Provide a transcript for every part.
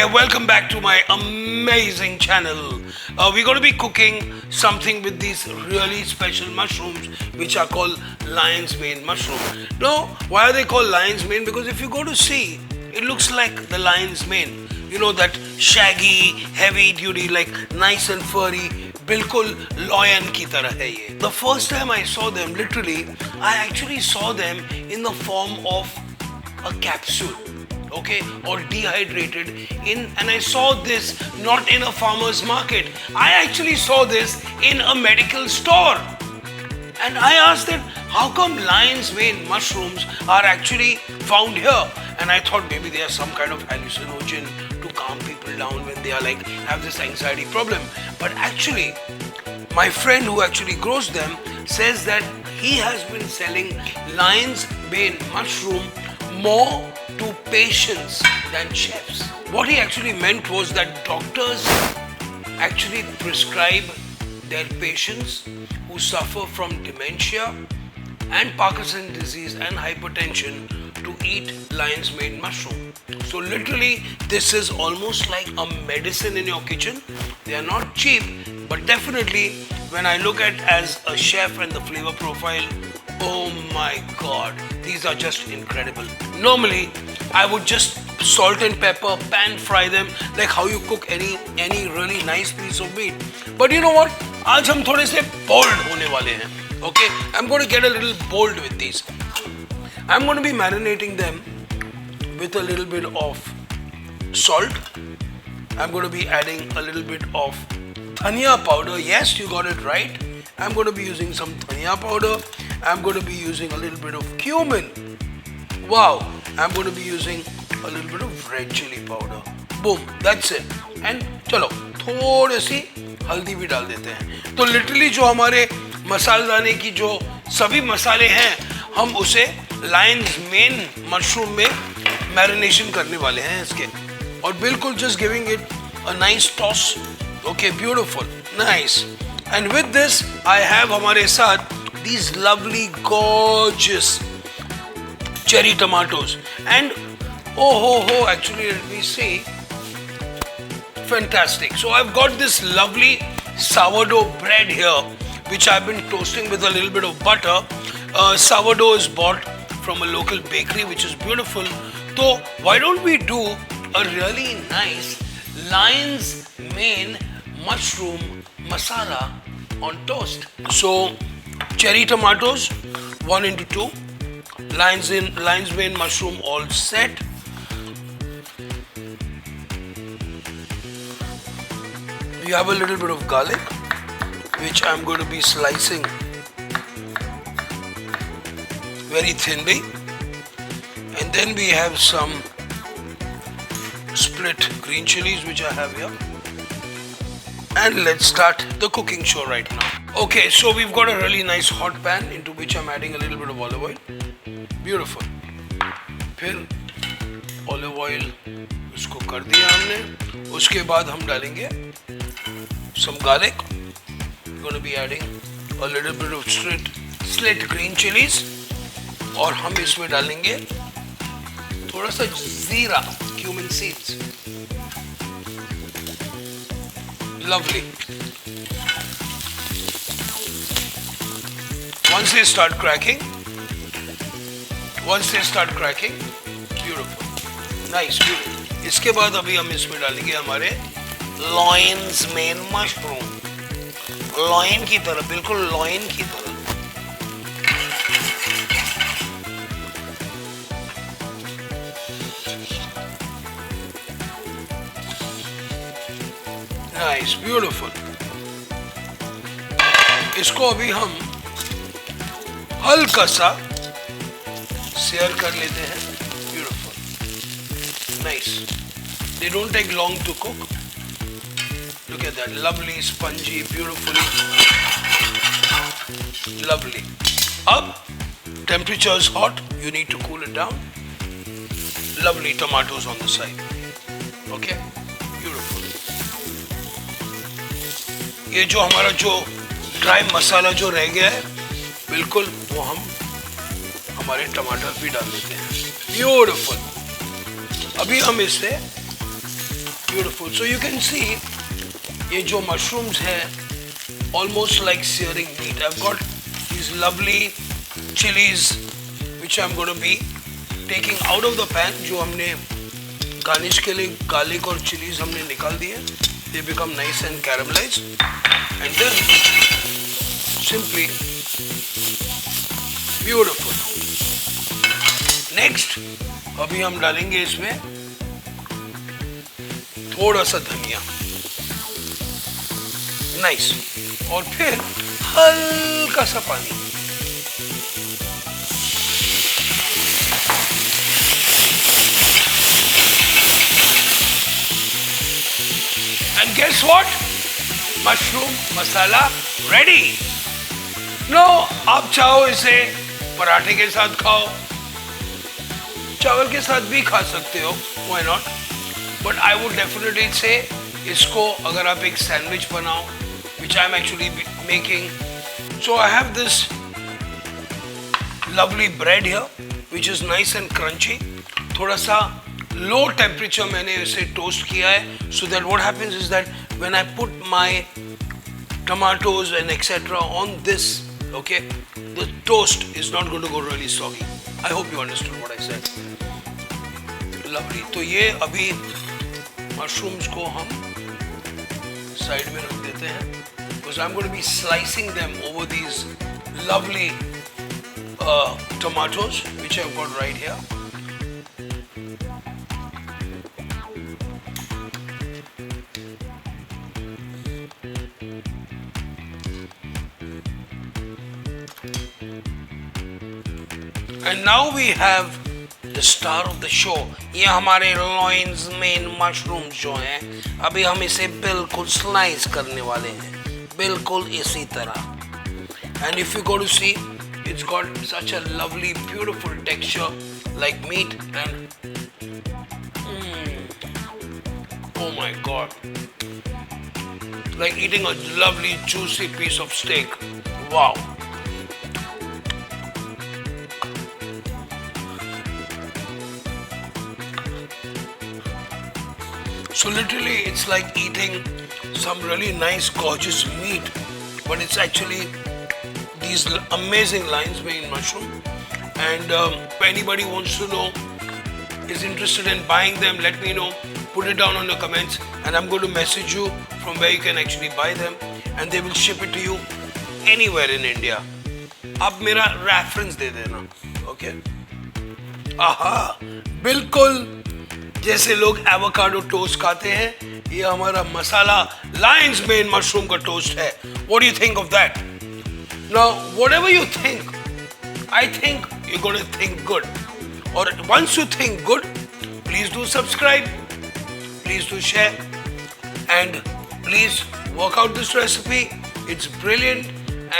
Hi, welcome back to my amazing channel. We're going to be cooking something with these really special mushrooms which are called lion's mane mushroom. Now, why are they called lion's mane? Because if you go to see, it looks like the lion's mane. You know, that shaggy, heavy duty, like nice and furry, bilkul lion ki tarah hai ye. The first time I saw them, literally, I actually saw them in the form of a capsule. Okay, or dehydrated and I saw this not in a farmer's market. I actually saw this in a medical store. And I asked them, how come lion's mane mushrooms are actually found here? And I thought maybe they are some kind of hallucinogen to calm people down when they are like have this anxiety problem. But actually, my friend who actually grows them says that he has been selling lion's mane mushroom more to patients than chefs. What he actually meant was that doctors actually prescribe their patients who suffer from dementia and Parkinson's disease and hypertension to eat lion's mane mushroom. So literally this is almost like a medicine in your kitchen. They are not cheap, but definitely when I look at as a chef and the flavor profile, oh my god, these are just incredible. Normally, I would just salt and pepper, pan fry them like how you cook any really nice piece of meat. But you know what? आज हम थोड़े से bold होने वाले हैं. Okay, I'm going to get a little bold with these. I'm going to be marinating them with a little bit of salt. I'm going to be adding a little bit of dhania powder. Yes, you got it right. I'm going to be using some dhania powder. I'm going to be using a little bit of cumin. Wow. I'm going to be using a little bit of red chilli powder. Boom. That's it. And चलो थोड़ी सी हल्दी भी डाल देते हैं. तो literally जो हमारे मसालेदाने की जो सभी मसाले हैं, हम उसे lion's mane mushroom में marination करने वाले हैं इसके. और बिल्कुल just giving it a nice toss. Okay, beautiful. Nice. And with this, I have हमारे साथ these lovely, gorgeous cherry tomatoes. And oh, actually, let me see. Fantastic. So I've got this lovely sourdough bread here, which I've been toasting with a little bit of butter. Sourdough is bought from a local bakery, which is beautiful. So why don't we do a really nice lion's mane mushroom masala on toast? So cherry tomatoes 1:2, lion's mane mushroom all set. We have a little bit of garlic, which I'm going to be slicing very thinly. And then we have some split green chilies, which I have here. And let's start the cooking show right now. Okay, so we've got a really nice hot pan into which I'm adding a little bit of olive oil. Beautiful. फिर olive oil उसको कर दिया हमने. उसके बाद हम डालेंगे some garlic. We're going to be adding a little bit of slit green chilies. और हम इसमें डालेंगे थोड़ा सा जीरा, cumin seeds. Lovely. Once they start cracking, beautiful, nice, beautiful. इसके बाद अभी हम इसमें डालेंगे हमारे lion's mane mushroom, lion की तरह, बिल्कुल lion की तरह. Nice, beautiful. इसको अभी हम हल्का सा सेयर कर लेते हैं. Beautiful. Nice. They don't take long to cook. Look at that. Lovely, spongy, beautifully. Lovely. Ab temperature is hot. You need to cool it down. Lovely tomatoes on the side. Okay? Beautiful. ये जो हमारा जो dry मसाला जो रह गया है, बिल्कुल वो हम हमारे टमाटर भी डाल देते हैं. ब्यूटीफुल. अभी हम इसे Beautiful. So you can see ये जो mushrooms है almost like searing meat. I've got these lovely chilies which I'm going to be taking out of the pan. जो हमने garnish के लिए garlic और chilies हमने निकाल दिए. They become nice and caramelized. And then simply beautiful. Next अभी हम डालेंगे इसमें थोड़ा सा धनिया. नाइस. और फिर हल्का सा पानी. And guess what? Mushroom masala ready. No, आप चाहो इसे पराठे के साथ खाओ, चावल के साथ भी खा सकते हो. Why not? But I would definitely say इसको अगर आप एक सैंडविच बनाओ, which I'm actually making. So I have this lovely bread here, which is nice and crunchy. थोड़ा सा low temperature मैंने इसे toast किया है, so that what happens is that when I put my tomatoes and etc. on this, okay, the toast is not going to go really soggy. I hope you understood what I said. Lovely. तो ये अभी mushrooms को हम side में रख देते हैं, because I'm going to be slicing them over these lovely tomatoes which I've got right here. And now we have the star of the show. ये हमारे loins main mushrooms जो हैं, अभी हम इसे बिल्कुल slice करने वाले हैं, बिल्कुल इसी तरह. And if you go to see, it's got such a lovely, beautiful texture like meat and oh my God, like eating a lovely, juicy piece of steak. Wow. So literally it's like eating some really nice gorgeous meat, but it's actually these amazing lion's mane mushroom. And if anybody wants to know, is interested in buying them, let me know, put it down on the comments, and I'm going to message you from where you can actually buy them, and they will ship it to you anywhere in India. आप मेरा reference दे देना, okay? आहा, बिल्कुल जैसे लोग avocado toast खाते हैं, ये हमारा मसाला lion's mane mushroom का टोस्ट है. What do you think of that? Now, whatever you think, I think you're going to think good. Or once you think good, please do subscribe, please do share, and please work out this recipe. It's brilliant,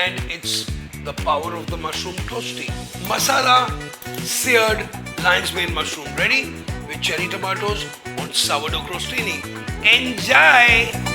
and it's the power of the mushroom toastie. Masala seared lion's mane mushroom ready with cherry tomatoes on sourdough crostini. Enjoy!